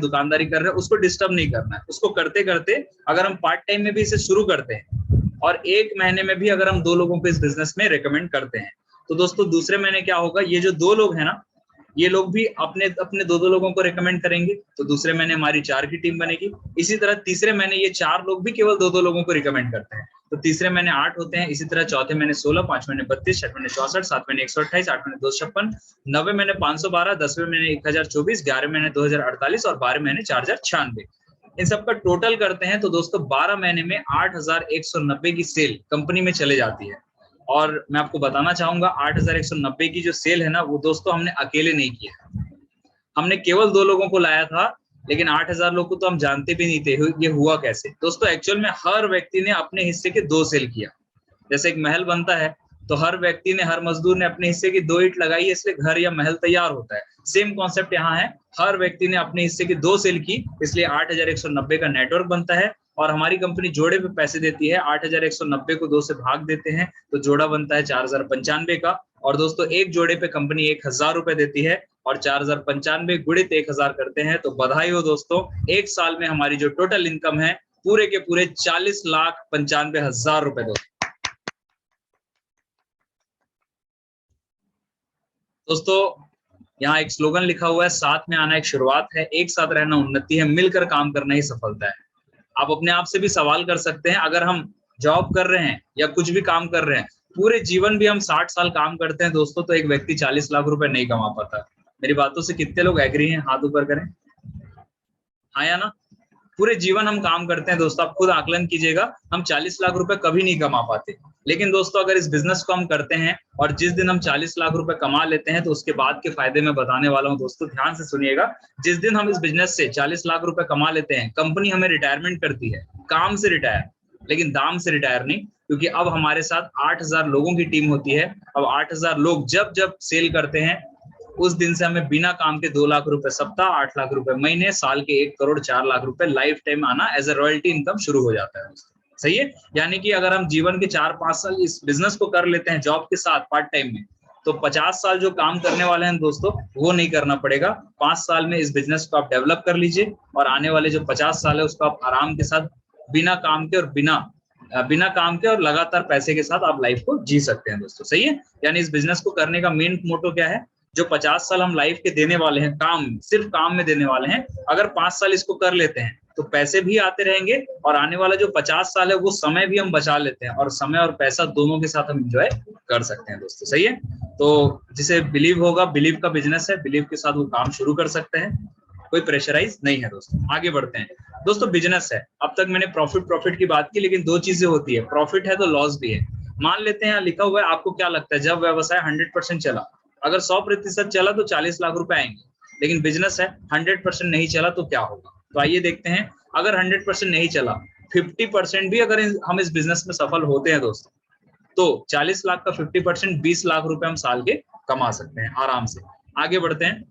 A: दुकानदारी कर रहे हैं, उसको डिस्टर्ब नहीं करना है। उसको करते करते अगर हम पार्ट टाइम में भी इसे शुरू करते हैं और 1 महीने में भी अगर हम 2 लोगों को इस बिजनेस में रिकमेंड करते हैं, तो दोस्तों दूसरे महीने क्या होगा, ये जो 2 लोग हैं ना, ये लोग भी अपने अपने 2-2 लोगों को रिकमेंड करेंगे, तो दूसरे महीने हमारी 4 की टीम बनेगी। इसी तरह तीसरे महीने ये 4 लोग भी केवल 2-2 लोगों को रिकमेंड करते हैं, तो तीसरे महीने 8 होते हैं। इसी तरह चौथे महीने 16, 5वें महीने 32, 6वें महीने 64, 7वें महीने 128, 8वें महीने 256, 9वें महीने 512, 10वें महीने 1024, 11वें महीने 2048 और 12वें महीने 4096। इन सबका टोटल करते हैं तो दोस्तों 12 महीने में 8190 की सेल कंपनी में चले जाती है। और मैं आपको बताना चाहूंगा, 8190 की जो सेल है ना, वो दोस्तों हमने अकेले नहीं किया, हमने केवल 2 लोगों को लाया था, लेकिन 8000 लोग को तो हम जानते भी नहीं थे ये हुआ कैसे। दोस्तों एक्चुअल में हर व्यक्ति ने अपने हिस्से के 2 सेल किया। जैसे एक महल बनता है तो हर व्यक्ति ने, हर मजदूर ने अपने हिस्से की 2 ईंट लगाई है, इसलिए घर या महल तैयार होता है। सेम कॉन्सेप्ट यहाँ है, हर व्यक्ति ने अपने हिस्से की 2 सेल की, इसलिए 8190 का नेटवर्क बनता है। और हमारी कंपनी जोड़े पे पैसे देती है, 8190 को 2 से भाग देते हैं तो जोड़ा बनता है 4095 का। और दोस्तों एक जोड़े पे कंपनी 1000 रुपए देती है, और 4095 गुणित 1000 करते हैं तो बधाई हो दोस्तों, 1 साल में हमारी जो टोटल इनकम है पूरे के पूरे 40,95,000 रुपए। दोस्तों यहाँ एक स्लोगन लिखा हुआ है, साथ में आना एक शुरुआत है, एक साथ रहना उन्नति है, मिलकर काम करना ही सफलता है। आप अपने आप से भी सवाल कर सकते हैं, अगर हम जॉब कर रहे हैं या कुछ भी काम कर रहे हैं, पूरे जीवन भी हम 60 साल काम करते हैं दोस्तों, तो एक व्यक्ति 40 लाख रुपए नहीं कमा पाता। मेरी बातों से कितने लोग एग्री हैं? हाथ ऊपर करें, हाँ या ना? पूरे जीवन हम काम करते हैं दोस्तों, आप खुद आकलन कीजिएगा, हम 40 लाख रुपए कभी नहीं कमा पाते। लेकिन दोस्तों अगर इस बिजनेस को हम करते हैं और जिस दिन हम 40 लाख रुपए कमा लेते हैं, तो उसके बाद के फायदे मैं बताने वाला हूं दोस्तों, ध्यान से सुनिएगा। जिस दिन हम इस बिजनेस से 40 लाख रुपए कमा लेते हैं, कंपनी हमें रिटायरमेंट करती है, काम से रिटायर, लेकिन दाम से रिटायर नहीं, क्योंकि अब हमारे साथ 8000 लोगों की टीम होती है। अब 8000 लोग जब जब सेल करते हैं, उस दिन से हमें बिना काम के 2 लाख रुपए सप्ताह, 8 लाख रुपए महीने, साल के 1 करोड़ 4 लाख रुपए लाइफ टाइम आना एज ए रॉयल्टी इनकम शुरू हो जाता है। सही है, यानी कि अगर हम जीवन के 4-5 साल इस बिजनेस को कर लेते हैं जॉब के साथ पार्ट टाइम में, तो 50 साल जो काम करने वाले हैं दोस्तों, वो नहीं करना पड़ेगा। 5 साल में इस बिजनेस को आप डेवलप कर लीजिए, और आने वाले जो 50 साल है उसको आप आराम के साथ बिना काम के और बिना काम के और लगातार पैसे के साथ आप लाइफ को जी सकते हैं दोस्तों। सही है, यानी इस बिजनेस को करने का मेन मोटो क्या है, जो 50 साल हम लाइफ के देने वाले हैं, काम सिर्फ काम में देने वाले हैं, अगर 5 साल इसको कर लेते हैं तो पैसे भी आते रहेंगे और आने वाला जो 50 साल है वो समय भी हम बचा लेते हैं और समय और पैसा दोनों के साथ हम एंजॉय कर सकते हैं दोस्तों। सही है, तो जिसे बिलीव होगा, बिलीव का बिजनेस है, बिलीव के साथ वो काम शुरू कर सकते हैं, कोई प्रेशराइज नहीं है दोस्तों। आगे बढ़ते हैं दोस्तों, बिजनेस है। अब तक मैंने प्रॉफिट की बात की, लेकिन दो चीजें होती है, प्रॉफिट है तो लॉस भी है। मान लेते हैं यहाँ लिखा हुआ है, आपको क्या लगता है जब व्यवसाय 100% चला, अगर 100% चला तो 40 लाख रुपए आएंगे, लेकिन बिजनेस है 100% नहीं चला तो क्या होगा? तो आइए देखते हैं, अगर 100% नहीं चला, 50% भी अगर हम इस बिजनेस में सफल होते हैं दोस्तों, तो 40 लाख का 50% 20 लाख रुपए हम साल के कमा सकते हैं आराम से। आगे बढ़ते हैं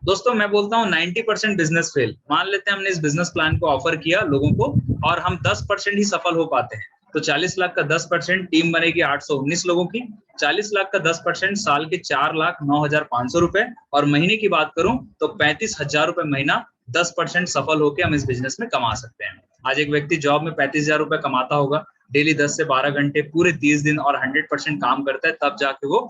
A: दोस्तों, मैं बोलता हूँ 90% बिजनेस फेल। मान लेते हैं हमने इस बिजनेस प्लान को ऑफर किया लोगों को और हम 10% ही सफल हो पाते हैं, तो 40 लाख का 10%, टीम बनेगी 819 लोगों की, 40 लाख का 10% साल के 4,09,500 रुपए, और महीने की बात करूं तो 35,000 रुपए महीना 10% सफल होकर हम इस बिजनेस में कमा सकते हैं। आज एक व्यक्ति जॉब में 35,000 रुपए कमाता होगा, डेली 10 से 12 घंटे पूरे 30 दिन और 100% काम करता है, तब जाके वो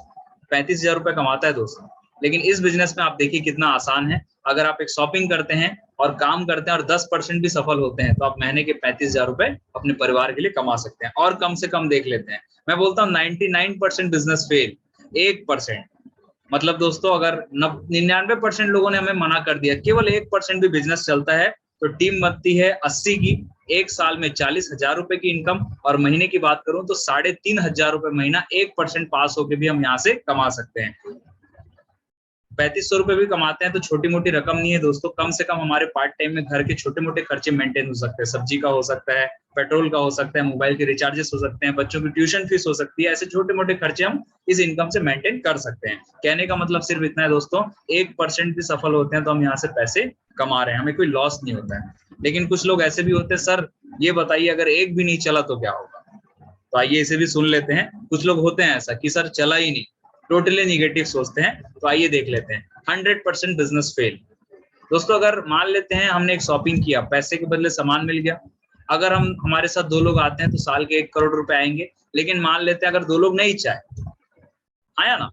A: 35,000 रुपए कमाता है दोस्तों। लेकिन इस बिजनेस में आप देखिए कितना आसान है, अगर आप एक शॉपिंग करते हैं और काम करते हैं और 10% भी सफल होते हैं तो आप महीने के 35,000 रुपए अपने परिवार के लिए कमा सकते हैं। और कम से कम देख लेते हैं, मैं बोलता हूँ 99% बिजनेस फेल, 1%, मतलब दोस्तों अगर 99% लोगों ने हमें मना कर दिया, केवल 1% भी बिजनेस चलता है तो टीम बनती है 80 की, एक साल में 40,000 रुपए की इनकम, और महीने की बात करूं तो 3,500 रुपए महीना 1% पास होकर भी हम यहाँ से कमा सकते हैं। 3,500 रुपए भी कमाते हैं तो छोटी मोटी रकम नहीं है दोस्तों। कम से कम हमारे पार्ट टाइम में घर के छोटे मोटे खर्चे मेंटेन हो सकते हैं, सब्जी का हो सकता है, पेट्रोल का हो सकता है, मोबाइल के रिचार्जेस हो सकते हैं, बच्चों की ट्यूशन फीस हो सकती है, ऐसे छोटे मोटे खर्चे हम इस इनकम से मेंटेन कर सकते हैं। कहने का मतलब सिर्फ इतना है दोस्तों, 1% भी सफल होते हैं तो हम यहाँ से पैसे कमा रहे हैं, हमें कोई लॉस नहीं होता है। लेकिन कुछ लोग ऐसे भी होते हैं, सर ये बताइए अगर एक भी नहीं चला तो क्या होगा? तो आइए इसे भी सुन लेते हैं। कुछ लोग होते हैं ऐसा कि सर चला ही नहीं, टोटली निगेटिव सोचते हैं। तो आइए देख लेते हैं 100% बिजनेस फेल। दोस्तों अगर मान लेते हैं हमने एक शॉपिंग किया, पैसे के बदले सामान मिल गया, अगर हम हमारे साथ 2 लोग आते हैं तो साल के 1 करोड़ रुपए आएंगे। लेकिन मान लेते हैं अगर 2 लोग नहीं चाहे, आया ना,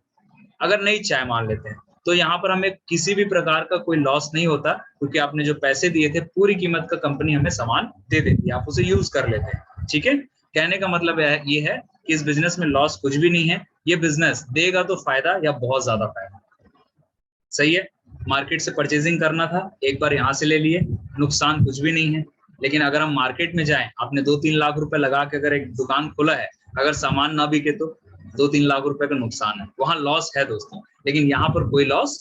A: अगर नहीं चाहे मान लेते हैं, तो यहाँ पर हमें किसी भी प्रकार का कोई लॉस नहीं होता, क्योंकि आपने जो पैसे दिए थे पूरी कीमत का कंपनी हमें सामान दे देती है, आप उसे यूज कर लेते हैं। ठीक है, कहने का मतलब ये है कि इस बिजनेस में लॉस कुछ भी नहीं है, ये बिजनेस देगा तो फायदा या बहुत ज्यादा फायदा। सही है, मार्केट से परचेजिंग करना था, एक बार यहाँ से ले लिए, नुकसान कुछ भी नहीं है। लेकिन अगर हम मार्केट में जाएं, आपने 2-3 लाख रुपए लगा के अगर एक दुकान खोला है, अगर सामान ना बिके तो 2-3 लाख रुपए का नुकसान है, वहां लॉस है दोस्तों। लेकिन यहाँ पर कोई लॉस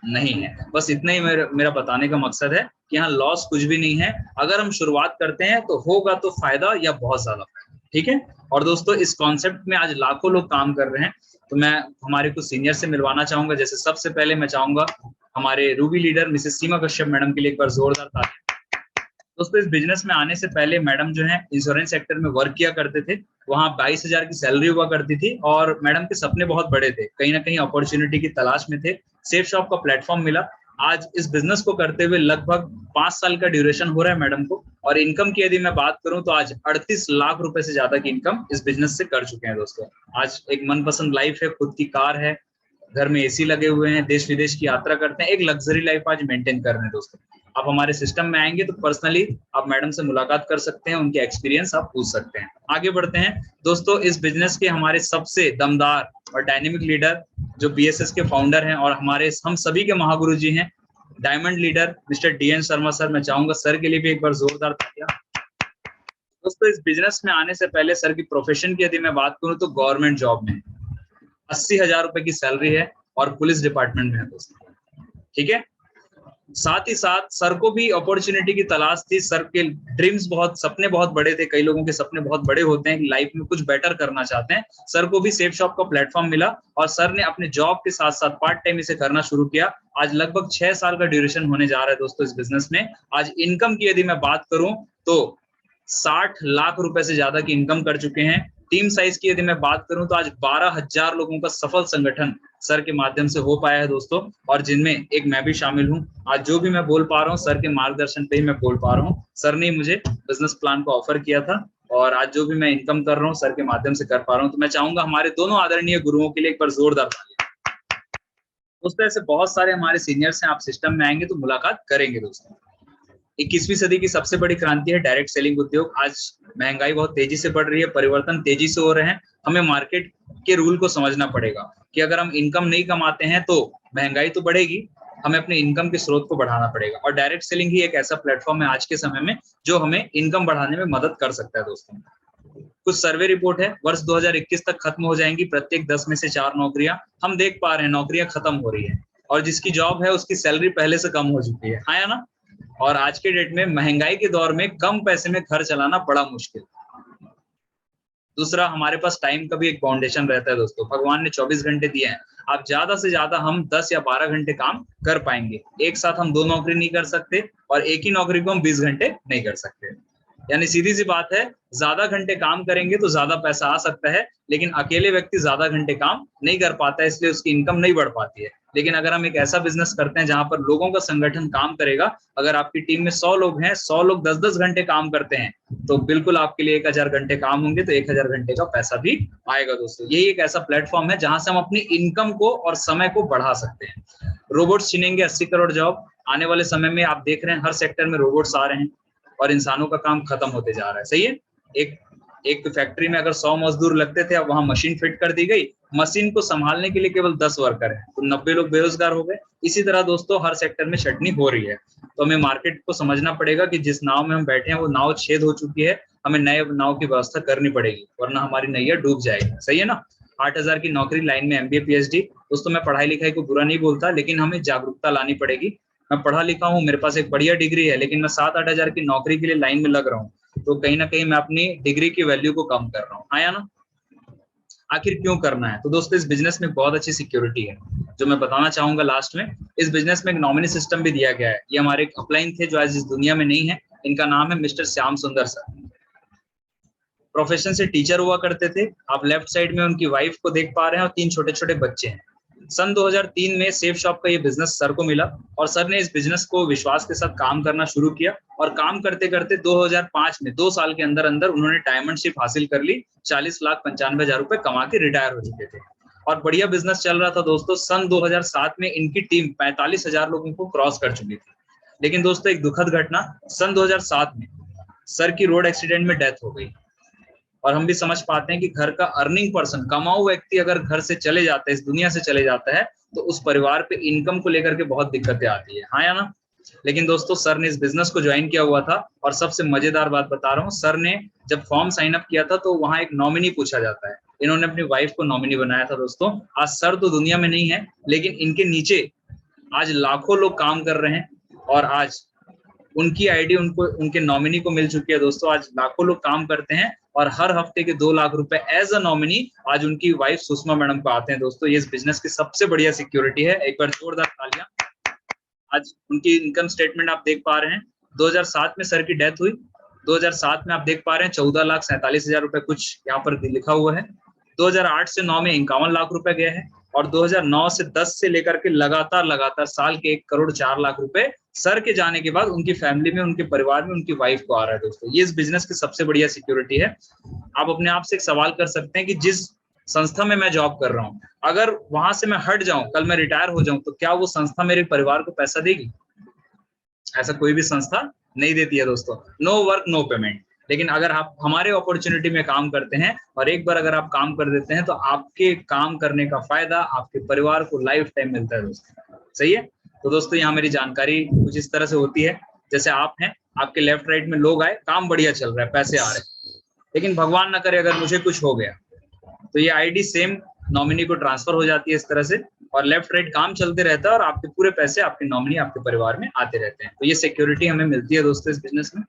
A: नहीं है, बस इतना ही मेरा बताने का मकसद है कि यहाँ लॉस कुछ भी नहीं है। अगर हम शुरुआत करते हैं तो होगा तो फायदा या बहुत ज्यादा फायदा। ठीक है, और दोस्तों इस कॉन्सेप्ट में आज लाखों लोग काम कर रहे हैं, तो मैं हमारे कुछ सीनियर से मिलवाना चाहूंगा। जैसे सबसे पहले मैं चाहूंगा हमारे रूबी लीडर मिसेस सीमा कश्यप मैडम के लिए एक बार जोरदार ताली। दोस्तों इस बिजनेस में आने से पहले मैडम जो है इंश्योरेंस सेक्टर में वर्क किया करते थे, वहां 22,000 की सैलरी हुआ करती थी, और मैडम के सपने बहुत बड़े थे, कहीं ना कहीं अपॉर्चुनिटी की तलाश में थे। सेफ शॉप का प्लेटफॉर्म मिला, आज इस बिजनेस को करते हुए लगभग 5 साल का ड्यूरेशन हो रहा है मैडम को, और इनकम की यदि मैं बात करूं तो आज 38 लाख रुपए से ज्यादा की इनकम इस बिजनेस से कर चुके हैं दोस्तों। आज एक मनपसंद लाइफ है, खुद की कार है, घर में एसी लगे हुए हैं, देश विदेश की यात्रा करते हैं, एक लग्जरी लाइफ आज मेंटेन कर रहे हैं दोस्तों। आप हमारे सिस्टम में आएंगे तो पर्सनली आप मैडम से मुलाकात कर सकते हैं, उनके एक्सपीरियंस आप पूछ सकते हैं। आगे बढ़ते हैं दोस्तों, इस बिजनेस के हमारे सबसे दमदार और डायनेमिक लीडर जो बीएसएस के फाउंडर हैं और हमारे हम सभी के महागुरु जी हैं, diamond leader mister DN Sharma sir. मैं चाहूंगा सर के लिए भी एक बार जोरदार तालियां। दोस्तों इस बिजनेस में आने से पहले सर की प्रोफेशन की यदि मैं बात करूं तो गवर्नमेंट जॉब में 80,000 रुपए की सैलरी है और पुलिस डिपार्टमेंट में है दोस्तों। ठीक है, साथ ही साथ सर को भी अपॉर्चुनिटी की तलाश थी, सर के ड्रीम्स बहुत, सपने बहुत बड़े थे, कई लोगों के सपने बहुत बड़े होते हैं कि लाइफ में कुछ बेटर करना चाहते हैं। सर को भी सेफ शॉप का प्लेटफॉर्म मिला और सर ने अपने जॉब के साथ साथ पार्ट टाइम इसे करना शुरू किया। आज लगभग 6 साल का ड्यूरेशन होने जा रहा है दोस्तों इस बिजनेस में। आज इनकम की यदि मैं बात करूं तो 60 लाख रुपए से ज्यादा की इनकम कर चुके हैं। टीम साइज की यदि मैं बात करूं तो आज 12,000 लोगों का सफल संगठन सर के माध्यम से हो पाया है दोस्तों, और जिनमें एक मैं भी शामिल हूं। आज जो भी मैं बोल पा रहा हूं सर के मार्गदर्शन पे ही मैं बोल पा रहा हूं। सर ने मुझे बिजनेस प्लान को ऑफर किया था और आज जो भी मैं इनकम कर रहा हूं सर के माध्यम से कर पा रहा हूं। तो मैं चाहूंगा हमारे दोनों आदरणीय गुरुओं के लिए एक बार जोरदार तालियां। दोस्तों ऐसे बहुत सारे हमारे सीनियर्स हैं, आप सिस्टम में आएंगे तो मुलाकात करेंगे दोस्तों। 21वीं सदी की सबसे बड़ी क्रांति है डायरेक्ट सेलिंग उद्योग। आज महंगाई बहुत तेजी से बढ़ रही है, परिवर्तन तेजी से हो रहे हैं। हमें मार्केट के रूल को समझना पड़ेगा कि अगर हम इनकम नहीं कमाते हैं तो महंगाई तो बढ़ेगी, हमें अपने इनकम के स्रोत को बढ़ाना पड़ेगा। और डायरेक्ट सेलिंग ही एक ऐसा प्लेटफॉर्म है आज के समय में जो हमें इनकम बढ़ाने में मदद कर सकता है दोस्तों। कुछ सर्वे रिपोर्ट है, वर्ष 2021 तक खत्म हो जाएंगी प्रत्येक 10 में से 4 नौकरियां। हम देख पा रहे हैं नौकरियां खत्म हो रही है, और जिसकी जॉब है उसकी सैलरी पहले से कम हो चुकी है, हाँ या ना। और आज के डेट में महंगाई के दौर में कम पैसे में घर चलाना बड़ा मुश्किल। दूसरा, हमारे पास टाइम का भी एक बाउंडेशन रहता है दोस्तों। भगवान ने 24 घंटे दिए हैं, आप ज्यादा से ज्यादा हम 10 या 12 घंटे काम कर पाएंगे। एक साथ हम 2 नौकरी नहीं कर सकते, और एक ही नौकरी को हम 20 घंटे नहीं कर सकते। यानी सीधी सी बात है, ज्यादा घंटे काम करेंगे तो ज्यादा पैसा आ सकता है, लेकिन अकेले व्यक्ति ज्यादा घंटे काम नहीं कर पाता है, इसलिए उसकी इनकम नहीं बढ़ पाती है। लेकिन अगर हम एक ऐसा बिजनेस करते हैं जहां पर लोगों का संगठन काम करेगा, अगर आपकी टीम में 100 लोग हैं, 100 लोग 10-10 घंटे काम करते हैं, तो बिल्कुल आपके लिए 1000 घंटे काम होंगे, तो 1000 घंटे का पैसा भी आएगा दोस्तों। यही एक ऐसा प्लेटफॉर्म है जहां से हम अपनी इनकम को और समय को बढ़ा सकते हैं। रोबोट्स छीनेंगे 80 करोड़ जॉब। आने वाले समय में आप देख रहे हैं हर सेक्टर में रोबोट्स आ रहे हैं और इंसानों का काम खत्म होते जा रहा है। सही है, एक फैक्ट्री में अगर 100 मजदूर लगते थे, अब वहां मशीन फिट कर दी गई, मशीन को संभालने के लिए केवल 10 वर्कर हैं, तो 90 लोग बेरोजगार हो गए। इसी तरह दोस्तों हर सेक्टर में छटनी हो रही है। तो हमें मार्केट को समझना पड़ेगा कि जिस नाव में हम बैठे हैं वो नाव छेद हो चुकी है, हमें नए नाव की व्यवस्था करनी पड़ेगी, वरना हमारी नैया डूब जाएगी। सही है ना। 8000 की नौकरी, लाइन में MBA PhD। दोस्तों मैं पढ़ाई लिखाई को बुरा नहीं बोलता, लेकिन हमें जागरूकता लानी पड़ेगी। मैं पढ़ा लिखा हूँ, मेरे पास एक बढ़िया डिग्री है, लेकिन मैं 7-8 हजार की नौकरी के लिए लाइन में लग रहा हूँ, तो कहीं ना कहीं मैं अपनी डिग्री की वैल्यू को कम कर रहा हूँ, हाँ या ना। आखिर क्यों करना है? तो दोस्तों इस बिजनेस में बहुत अच्छी सिक्योरिटी है, जो मैं बताना चाहूंगा लास्ट में। इस बिजनेस में एक नॉमिनी सिस्टम भी दिया गया है। ये हमारे एक अपलाइन थे जो आज इस दुनिया में नहीं है, इनका नाम है मिस्टर श्याम सुंदर सर। प्रोफेशन से टीचर हुआ करते थे। आप लेफ्ट साइड में उनकी वाइफ को देख पा रहे हैं और 3 छोटे छोटे बच्चे हैं। सन 2003 में सेफ शॉप का ये बिजनेस सर को मिला, और सर ने इस बिजनेस को विश्वास के साथ काम करना शुरू किया, और काम करते करते 2005 में 2 साल के अंदर अंदर उन्होंने डायमंडशिप हासिल कर ली। 40,95,000 रुपए कमा के रिटायर हो चुके थे, और बढ़िया बिजनेस चल रहा था दोस्तों। सन 2007 में इनकी टीम 45,000 लोगों को क्रॉस कर चुकी थी। लेकिन दोस्तों एक दुखद घटना, सन 2007 में सर की रोड एक्सीडेंट में डेथ हो गई। और हम भी समझ पाते हैं कि घर का अर्निंग पर्सन, कमाऊ व्यक्ति अगर घर से चले जाता है, इस दुनिया से चले जाता है, तो उस परिवार पे इनकम को लेकर के बहुत दिक्कतें आती है, हाँ या ना। लेकिन दोस्तों सर ने इस बिजनेस को ज्वाइन किया हुआ था, और सबसे मजेदार बात बता रहा हूँ, सर ने जब फॉर्म साइन अप किया था तो वहां एक नॉमिनी पूछा जाता है। इन्होंने अपनी वाइफ को नॉमिनी बनाया था दोस्तों। आज सर तो दुनिया में नहीं है, लेकिन इनके नीचे आज लाखों लोग काम कर रहे हैं, और आज उनकी आईडी उनको, उनके नॉमिनी को मिल चुकी है दोस्तों। आज लाखों लोग काम करते हैं, और हर हफ्ते के 2 लाख रुपए एज अ नॉमिनी आज उनकी वाइफ सुषमा मैडम को आते हैं दोस्तों। ये इस बिजनेस की सबसे बढ़िया सिक्योरिटी है। एक बार जोरदार तालियां। आज उनकी इनकम स्टेटमेंट आप देख पा रहे हैं। 2007 में सर की डेथ हुई। 2007 में आप देख पा रहे हैं 14,47,000 रुपए कुछ यहाँ पर लिखा हुआ है। 2008 से 9 में 51 लाख रुपए गए हैं, और 2009 से 10 से लेकर के लगातार साल के 1 करोड़ 4 लाख रुपए सर के जाने के बाद उनकी फैमिली में, उनके परिवार में, उनकी वाइफ को आ रहा है दोस्तों। ये इस बिजनेस की सबसे बढ़िया सिक्योरिटी है। आप अपने आप से एक सवाल कर सकते हैं कि जिस संस्था में मैं जॉब कर रहा हूँ, अगर वहां से मैं हट जाऊं, कल मैं रिटायर हो जाऊं, तो क्या वो संस्था मेरे परिवार को पैसा देगी? ऐसा कोई भी संस्था नहीं देती है दोस्तों। No work no payment. लेकिन अगर आप हमारे अपॉर्चुनिटी में काम करते हैं, और एक बार अगर आप काम कर देते हैं, तो आपके काम करने का फायदा आपके परिवार को लाइफ टाइम मिलता है दोस्तों। सही है। तो दोस्तों यहाँ मेरी जानकारी कुछ इस तरह से होती है, जैसे आप हैं, आपके लेफ्ट राइट में लोग आए, काम बढ़िया चल रहा है, पैसे आ रहे हैं, लेकिन भगवान ना करे अगर मुझे कुछ हो गया, तो ये आईडी सेम नॉमिनी को ट्रांसफर हो जाती है इस तरह से, और लेफ्ट राइट काम चलते रहता है, और आपके पूरे पैसे आपके नॉमिनी, आपके परिवार में आते रहते हैं। तो ये सिक्योरिटी हमें मिलती है दोस्तों इस बिजनेस में।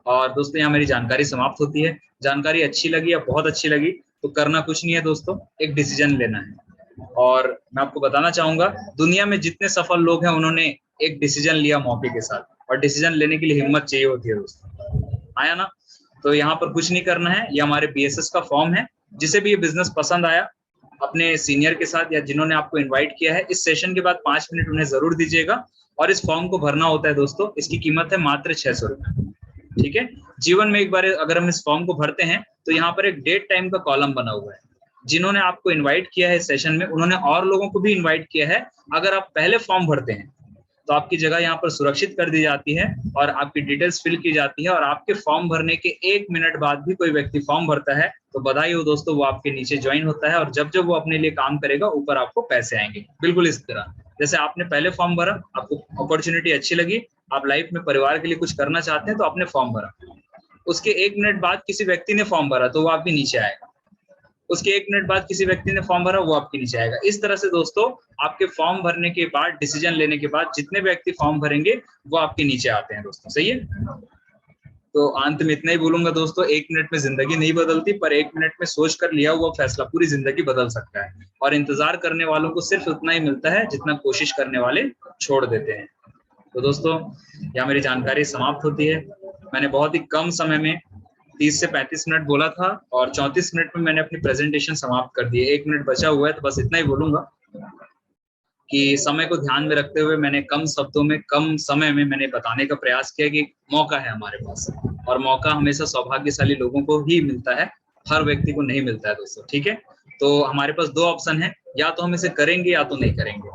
A: और दोस्तों यहाँ मेरी जानकारी समाप्त होती है। जानकारी अच्छी लगी या बहुत अच्छी लगी तो करना कुछ नहीं है दोस्तों, एक डिसीजन लेना है। और मैं आपको बताना चाहूंगा, दुनिया में जितने सफल लोग हैं उन्होंने एक डिसीजन लिया मौके के साथ, और डिसीजन लेने के लिए हिम्मत चाहिए होती है दोस्तों, आया ना। तो यहाँ पर कुछ नहीं करना है, ये हमारे BSS का फॉर्म है। जिसे भी ये बिजनेस पसंद आया, अपने सीनियर के साथ या जिन्होंने आपको इनवाइट किया है, इस सेशन के बाद 5 मिनट उन्हें जरूर दीजिएगा, और इस फॉर्म को भरना होता है दोस्तों। इसकी कीमत है मात्र 600 रुपए, ठीक है। जीवन में एक बार अगर हम इस फॉर्म को भरते हैं, तो यहाँ पर एक डेट टाइम का कॉलम बना हुआ है। जिन्होंने आपको इनवाइट किया है इस सेशन में, उन्होंने और लोगों को भी इनवाइट किया है। अगर आप पहले फॉर्म भरते हैं तो आपकी जगह यहाँ पर सुरक्षित कर दी जाती है और आपकी डिटेल्स फिल की जाती है, और आपके फॉर्म भरने के 1 मिनट बाद भी कोई व्यक्ति फॉर्म भरता है तो बधाई हो दोस्तों, वो आपके नीचे ज्वाइन होता है, और जब जब वो अपने लिए काम करेगा ऊपर आपको पैसे आएंगे। बिल्कुल इस तरह जैसे आपने पहले फॉर्म भरा, आपको अपॉर्चुनिटी अच्छी लगी, आप लाइफ में परिवार के लिए कुछ करना चाहते हैं तो आपने फॉर्म भरा, उसके 1 मिनट बाद किसी व्यक्ति ने फॉर्म भरा तो वो आपके नीचे आएगा, उसके 1 मिनट बाद किसी व्यक्ति ने फॉर्म भरा वो आपके नीचे आएगा। इस तरह से दोस्तों आपके फॉर्म भरने के बाद, डिसीजन लेने के बाद जितने व्यक्ति फॉर्म भरेंगे वो आपके नीचे आते हैं दोस्तों। सही है, तो अंत में इतना ही बोलूंगा दोस्तों, 1 मिनट में जिंदगी नहीं बदलती, पर 1 मिनट में सोच कर लिया हुआ फैसला पूरी जिंदगी बदल सकता है, और इंतजार करने वालों को सिर्फ उतना ही मिलता है जितना कोशिश करने वाले छोड़ देते हैं। तो दोस्तों यहाँ मेरी जानकारी समाप्त होती है। मैंने बहुत ही कम समय में 30 से 35 मिनट बोला था और 34 मिनट में मैंने अपनी प्रेजेंटेशन समाप्त कर दी है। 1 मिनट बचा हुआ है, तो बस इतना ही बोलूंगा कि समय को ध्यान में रखते हुए मैंने कम शब्दों में, कम समय में मैंने बताने का प्रयास किया कि मौका है हमारे पास, और मौका हमेशा सौभाग्यशाली लोगों को ही मिलता है, हर व्यक्ति को नहीं मिलता है दोस्तों। ठीक है, तो हमारे पास 2 ऑप्शन है, या तो हम इसे करेंगे या तो नहीं करेंगे,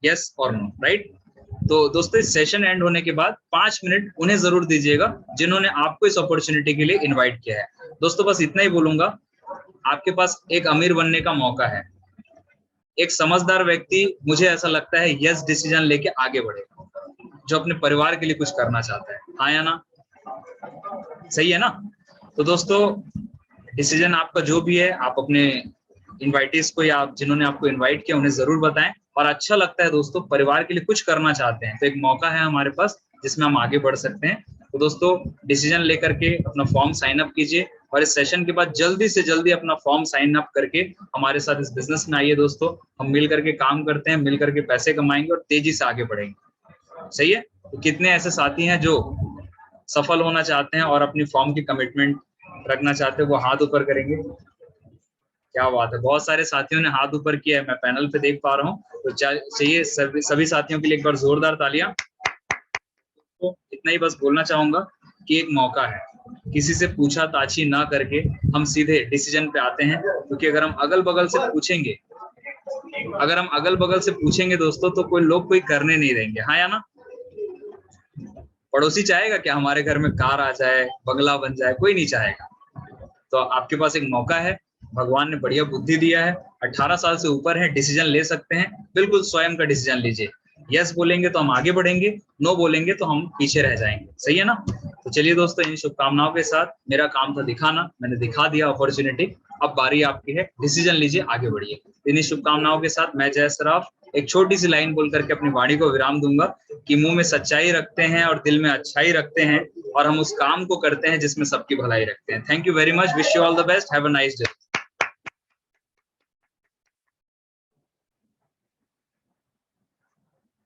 A: यस और नो, राइट। तो दोस्तों इस सेशन एंड होने के बाद 5 मिनट उन्हें जरूर दीजिएगा जिन्होंने आपको इस अपॉर्चुनिटी के लिए इनवाइट किया है। दोस्तों बस इतना ही बोलूंगा, आपके पास एक अमीर बनने का मौका है। एक समझदार व्यक्ति, मुझे ऐसा लगता है, यस डिसीजन लेके आगे बढ़ेगा, जो अपने परिवार के लिए कुछ करना चाहता है। हाँ या ना, सही है ना। तो दोस्तों डिसीजन आपका जो भी है, आप अपने इनवाइटीज को या आप जिन्होंने आपको इनवाइट किया उन्हें जरूर बताएं। और अच्छा लगता है दोस्तों, परिवार के लिए कुछ करना चाहते हैं तो एक मौका है हमारे पास जिसमें हम आगे बढ़ सकते हैं। तो दोस्तों डिसीजन लेकर के अपना फॉर्म साइन अप कीजिए, और इस सेशन के बाद जल्दी से जल्दी अपना फॉर्म साइन अप करके हमारे साथ इस बिजनेस में आइए दोस्तों। हम मिल करके काम करते हैं, मिल करके पैसे कमाएंगे और तेजी से आगे बढ़ेंगे। सही है, तो कितने ऐसे साथी हैं जो सफल होना चाहते हैं और अपनी फॉर्म की कमिटमेंट रखना चाहते हैं, वो हाथ ऊपर करेंगे। क्या बात है, बहुत सारे साथियों ने हाथ ऊपर किया है, मैं पैनल पे देख पा रहा हूँ। तो चाहिए सभी साथियों के लिए एक बार जोरदार तालियां। तो इतना ही बस बोलना चाहूंगा कि एक मौका है, किसी से पूछा ताछी ना करके हम सीधे डिसीजन पे आते हैं, क्योंकि अगर हम अगल बगल से पूछेंगे दोस्तों तो कोई लोग कोई करने नहीं देंगे। हाँ या ना, पड़ोसी चाहेगा क्या हमारे घर में कार आ जाए, बंगला बन जाए? कोई नहीं चाहेगा। तो आपके पास एक मौका है, भगवान ने बढ़िया बुद्धि दिया है, 18 साल से ऊपर है, डिसीजन ले सकते हैं, बिल्कुल स्वयं का डिसीजन लीजिए। यस बोलेंगे तो हम आगे बढ़ेंगे, नो बोलेंगे तो हम पीछे रह जाएंगे। सही है ना। तो चलिए दोस्तों, इन शुभकामनाओं के साथ, मेरा काम था दिखाना, मैंने दिखा दिया अपॉर्चुनिटी, अब बारी आपकी है, डिसीजन लीजिए, आगे बढ़िए। इन्हीं शुभकामनाओं के साथ मैं जय सराफ एक छोटी सी लाइन बोल करके अपनी वाणी को विराम दूंगा कि मुंह में सच्चाई रखते हैं और दिल में अच्छाई रखते हैं, और हम उस काम को करते हैं जिसमें सबकी भलाई रखते हैं। Thank you very much, wish you all the best, have a nice day.